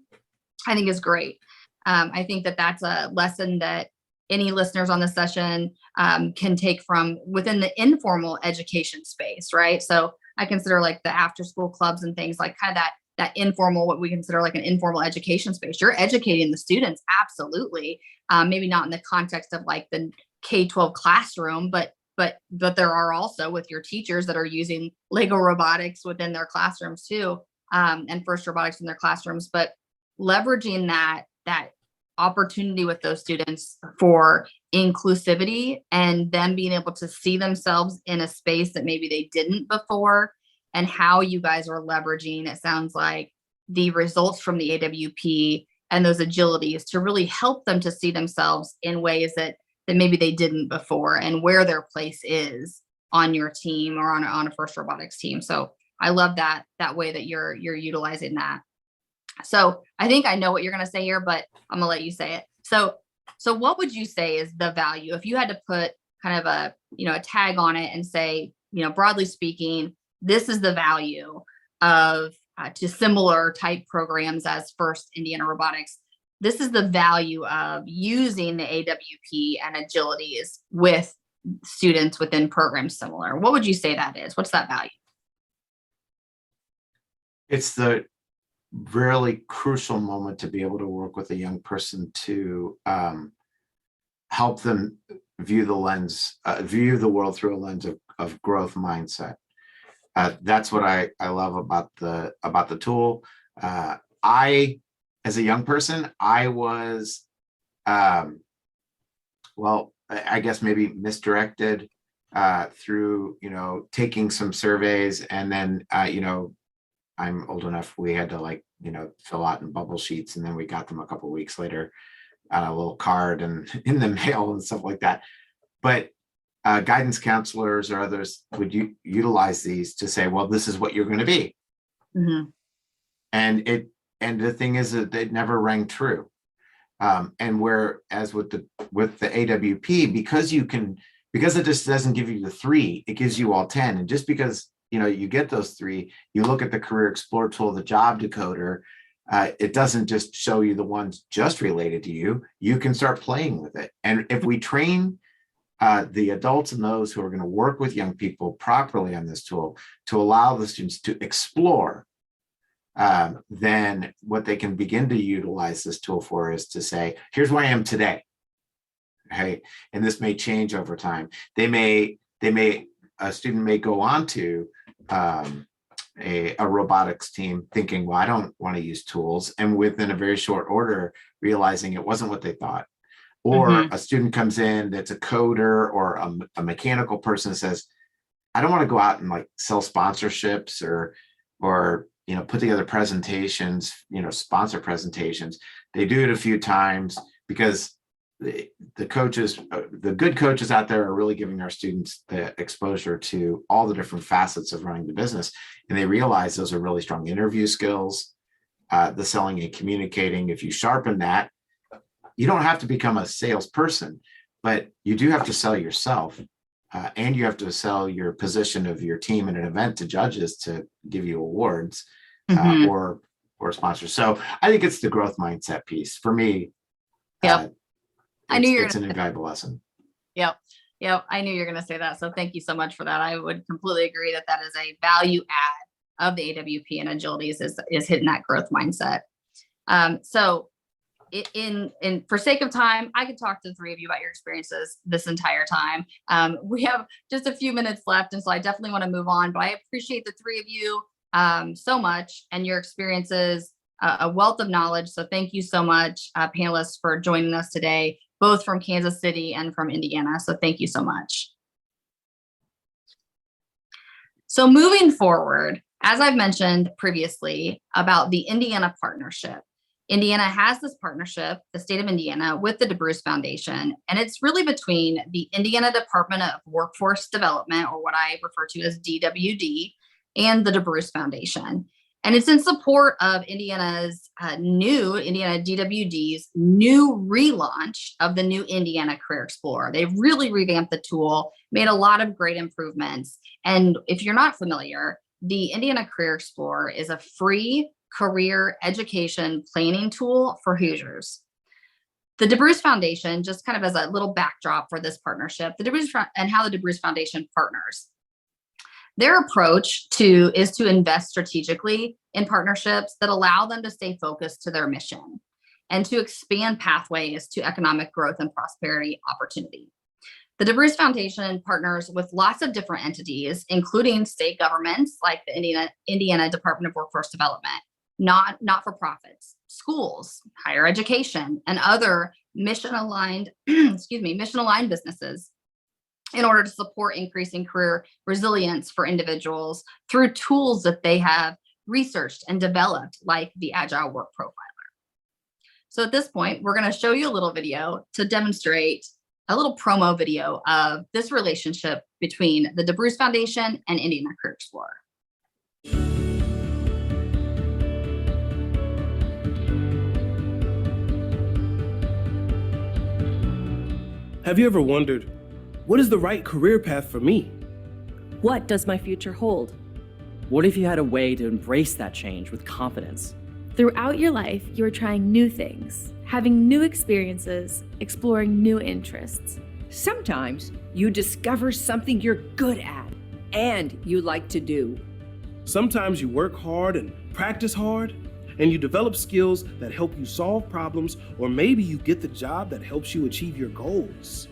I think is great. I think that that's a lesson that any listeners on this session can take from within the informal education space, right? So I consider like the after school clubs and things like kind of that informal, what we consider like an informal education space. You're educating the students, absolutely. Maybe not in the context of like the K-12 classroom, but there are also with your teachers that are using Lego robotics within their classrooms too, and FIRST robotics in their classrooms. But leveraging that opportunity with those students for inclusivity and them being able to see themselves in a space that maybe they didn't before, and how you guys are leveraging, it sounds like, the results from the AWP and those agilities to really help them to see themselves in ways that maybe they didn't before, and where their place is on your team or on a FIRST robotics team. So I love that way that you're utilizing that. So I think I know what you're going to say here, but I'm gonna let you say it. So what would you say is the value if you had to put kind of a tag on it and say, broadly speaking, this is the value of to similar type programs as FIRST Indiana Robotics. This is the value of using the AWP and agilities with students within programs similar. What would you say that is? What's that value? It's the really crucial moment to be able to work with a young person to help them view the world through a lens of growth mindset. That's what I love about the tool. I, as a young person, I was, I guess maybe misdirected through, taking some surveys, and then, I'm old enough, we had to fill out in bubble sheets, and then we got them a couple of weeks later on a little card and in the mail and stuff like that. But guidance counselors or others would utilize these to say, well, this is what you're going to be. Mm-hmm. And the thing is that it never rang true. And whereas with the AWP, because it just doesn't give you the 3, it gives you all 10. And just because you get those 3, you look at the Career Explorer tool, the job decoder, it doesn't just show you the ones just related to you. You can start playing with it. And if we train the adults and those who are going to work with young people properly on this tool to allow the students to explore, then what they can begin to utilize this tool for is to say, here's where I am today. Okay. And this may change over time. A student may go on to a robotics team thinking, well, I don't want to use tools. And within a very short order, realizing it wasn't what they thought. Or a student comes in that's a coder or a mechanical person says, I don't want to go out and sell sponsorships or put together presentations, sponsor presentations. They do it a few times because the coaches, the good coaches out there are really giving our students the exposure to all the different facets of running the business. And they realize those are really strong interview skills, the selling and communicating. If you sharpen that, you don't have to become a salesperson, but you do have to sell yourself, and you have to sell your position of your team in an event to judges to give you awards or sponsors. So I think it's the growth mindset piece for me. Yep. It's an invaluable lesson. Yep. I knew you were going to say that. So thank you so much for that. I would completely agree that is a value add of the AWP and agilities is hitting that growth mindset. So for sake of time, I could talk to the 3 of you about your experiences this entire time. We have just a few minutes left, and so I definitely want to move on, but I appreciate the 3 of you so much and your experiences, a wealth of knowledge. So thank you so much, panelists, for joining us today. both from Kansas City and from Indiana. So thank you so much. So moving forward, as I've mentioned previously about the Indiana partnership, Indiana has this partnership, the state of Indiana, with the DeBruce Foundation, and it's really between the Indiana Department of Workforce Development, or what I refer to as DWD, and the DeBruce Foundation. And it's in support of Indiana DWD's new relaunch of the new Indiana Career Explorer. They've really revamped the tool, made a lot of great improvements. And if you're not familiar, the Indiana Career Explorer is a free career education planning tool for Hoosiers. The DeBruce Foundation, just kind of as a little backdrop for this partnership, and how the DeBruce Foundation partners. Their approach is to invest strategically in partnerships that allow them to stay focused to their mission and to expand pathways to economic growth and prosperity opportunity. The DeBruce Foundation partners with lots of different entities, including state governments like the Indiana Department of Workforce Development, not-for-profits, schools, higher education, and other mission-aligned businesses in order to support increasing career resilience for individuals through tools that they have researched and developed, like the Agile Work Profiler. So at this point, we're going to show you a little video to demonstrate a little promo video of this relationship between the DeBruce Foundation and Indiana Career Explorer. Have you ever wondered, what is the right career path for me? What does my future hold? What if you had a way to embrace that change with confidence? Throughout your life, you are trying new things, having new experiences, exploring new interests. Sometimes you discover something you're good at and you like to do. Sometimes you work hard and practice hard, and you develop skills that help you solve problems, or maybe you get the job that helps you achieve your goals.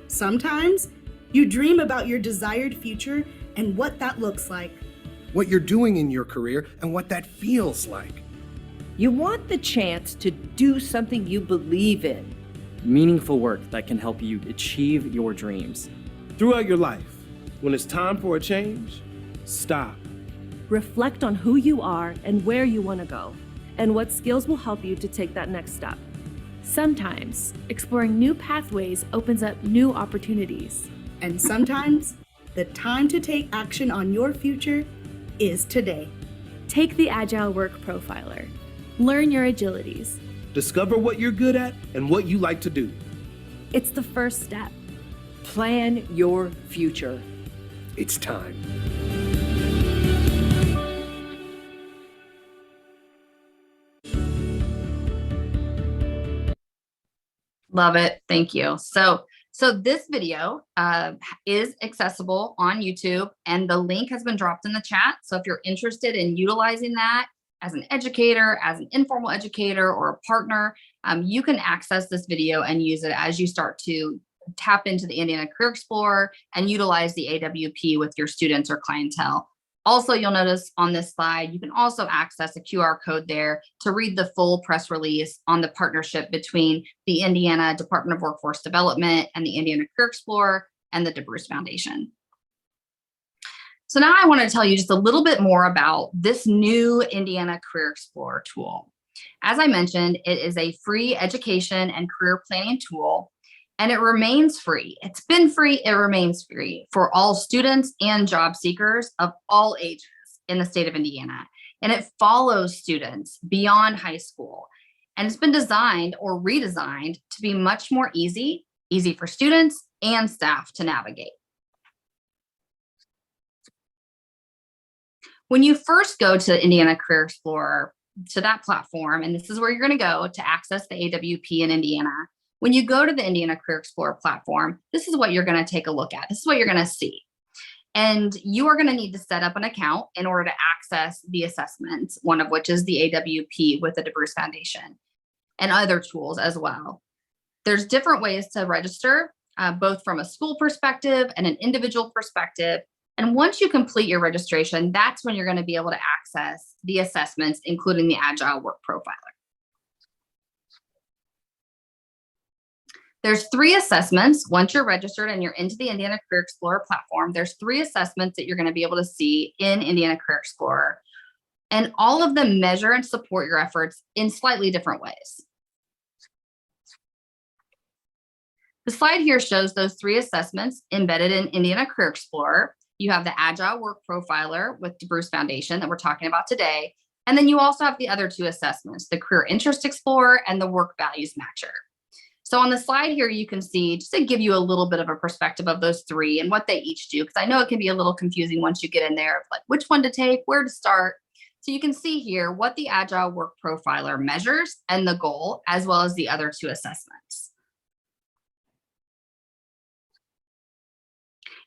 Sometimes you dream about your desired future and what that looks like. What you're doing in your career and what that feels like. You want the chance to do something you believe in. Meaningful work that can help you achieve your dreams. Throughout your life, when it's time for a change, stop. Reflect on who you are and where you want to go, and what skills will help you to take that next step. Sometimes, exploring new pathways opens up new opportunities. And sometimes, the time to take action on your future is today. Take the Agile Work Profiler. Learn your agilities. Discover what you're good at and what you like to do. It's the first step. Plan your future. It's time. Love it. Thank you. So this video is accessible on YouTube, and the link has been dropped in the chat. So if you're interested in utilizing that as an educator, as an informal educator, or a partner, you can access this video and use it as you start to tap into the Indiana Career Explorer and utilize the AWP with your students or clientele. Also, you'll notice on this slide, you can also access a QR code there to read the full press release on the partnership between the Indiana Department of Workforce Development and the Indiana Career Explorer and the DeBruce Foundation. So now I want to tell you just a little bit more about this new Indiana Career Explorer tool. As I mentioned, it is a free education and career planning tool, and it remains free. It's been free, it remains free for all students and job seekers of all ages in the state of Indiana. And it follows students beyond high school. And it's been designed or redesigned to be much more easy for students and staff to navigate. When you first go to Indiana Career Explorer, to that platform, and this is where you're going to go to access the AWP in Indiana. When you go to the Indiana Career Explorer platform, this is what you're going to take a look at. This is what you're going to see. And you are going to need to set up an account in order to access the assessments, one of which is the AWP with the DeBruce Foundation, and other tools as well. There's different ways to register, both from a school perspective and an individual perspective. And once you complete your registration, that's when you're going to be able to access the assessments, including the Agile Work Profiler. There's 3 assessments. Once you're registered and you're into the Indiana Career Explorer platform, there's 3 assessments that you're going to be able to see in Indiana Career Explorer. And all of them measure and support your efforts in slightly different ways. The slide here shows those 3 assessments embedded in Indiana Career Explorer. You have the Agile Work Profiler with DeBruce Foundation that we're talking about today. And then you also have the other 2 assessments, the Career Interest Explorer and the Work Values Matcher. So on the slide here, you can see, just to give you a little bit of a perspective of those 3 and what they each do, because I know it can be a little confusing once you get in there, like which one to take, where to start. So you can see here what the Agile Work Profiler measures and the goal, as well as the other 2 assessments.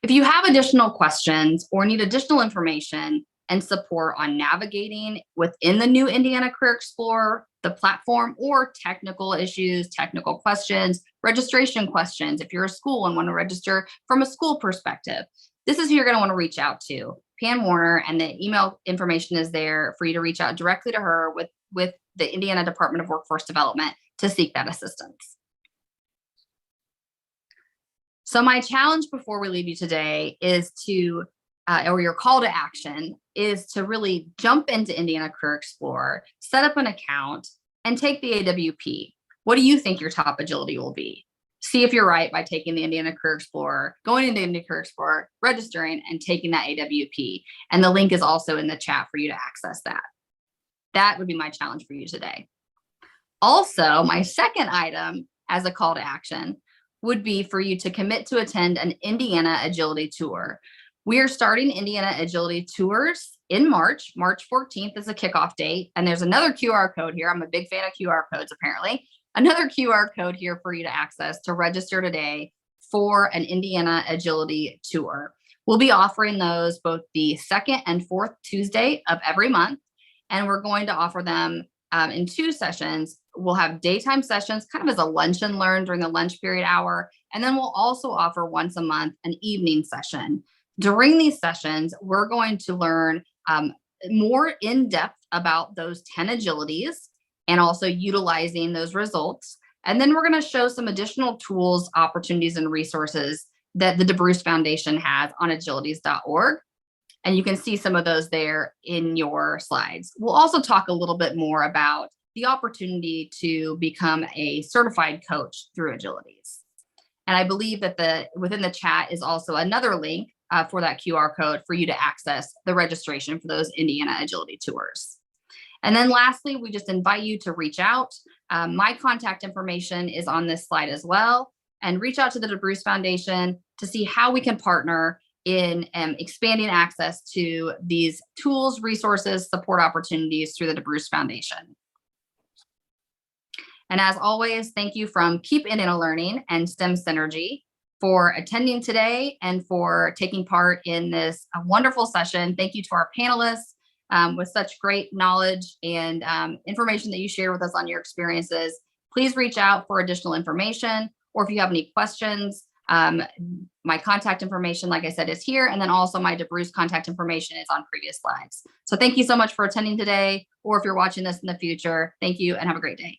If you have additional questions or need additional information and support on navigating within the new Indiana Career Explorer, the platform, or technical issues, technical questions, registration questions, if you're a school and want to register from a school perspective, this is who you're going to want to reach out to, Pam Warner, and the email information is there for you to reach out directly to her with the Indiana Department of Workforce Development to seek that assistance. So my challenge before we leave you today is to, or your call to action is to really jump into Indiana Career Explorer, set up an account, and take the AWP. What do you think your top agility will be? See if you're right by taking the Indiana Career Explorer, going into Indiana Career Explorer, registering, and taking that AWP. And the link is also in the chat for you to access that. That would be my challenge for you today. Also, my second item as a call to action would be for you to commit to attend an Indiana Agility Tour. We are starting Indiana Agility Tours in March. March 14th is a kickoff date. And there's another QR code here. I'm a big fan of QR codes, apparently. Another QR code here for you to access to register today for an Indiana Agility Tour. We'll be offering those both the 2nd and 4th Tuesday of every month. And we're going to offer them in 2 sessions. We'll have daytime sessions kind of as a lunch and learn during the lunch period hour. And then we'll also offer once a month an evening session. During these sessions, we're going to learn more in depth about those 10 agilities and also utilizing those results. And then we're going to show some additional tools, opportunities, and resources that the DeBruce Foundation has on agilities.org. And you can see some of those there in your slides. We'll also talk a little bit more about the opportunity to become a certified coach through Agilities. And I believe that within the chat is also another link for that QR code for you to access the registration for those Indiana Agility Tours. And then lastly, we just invite you to reach out. My contact information is on this slide as well, and reach out to the DeBruce Foundation to see how we can partner in expanding access to these tools, resources, support opportunities through the DeBruce Foundation. And as always, thank you from Keep Indiana Learning and STEM Synergy for attending today and for taking part in this wonderful session. Thank you to our panelists with such great knowledge and information that you share with us on your experiences. Please reach out for additional information, or if you have any questions, my contact information, like I said, is here. And then also my DeBruce contact information is on previous slides. So thank you so much for attending today, or if you're watching this in the future, thank you and have a great day.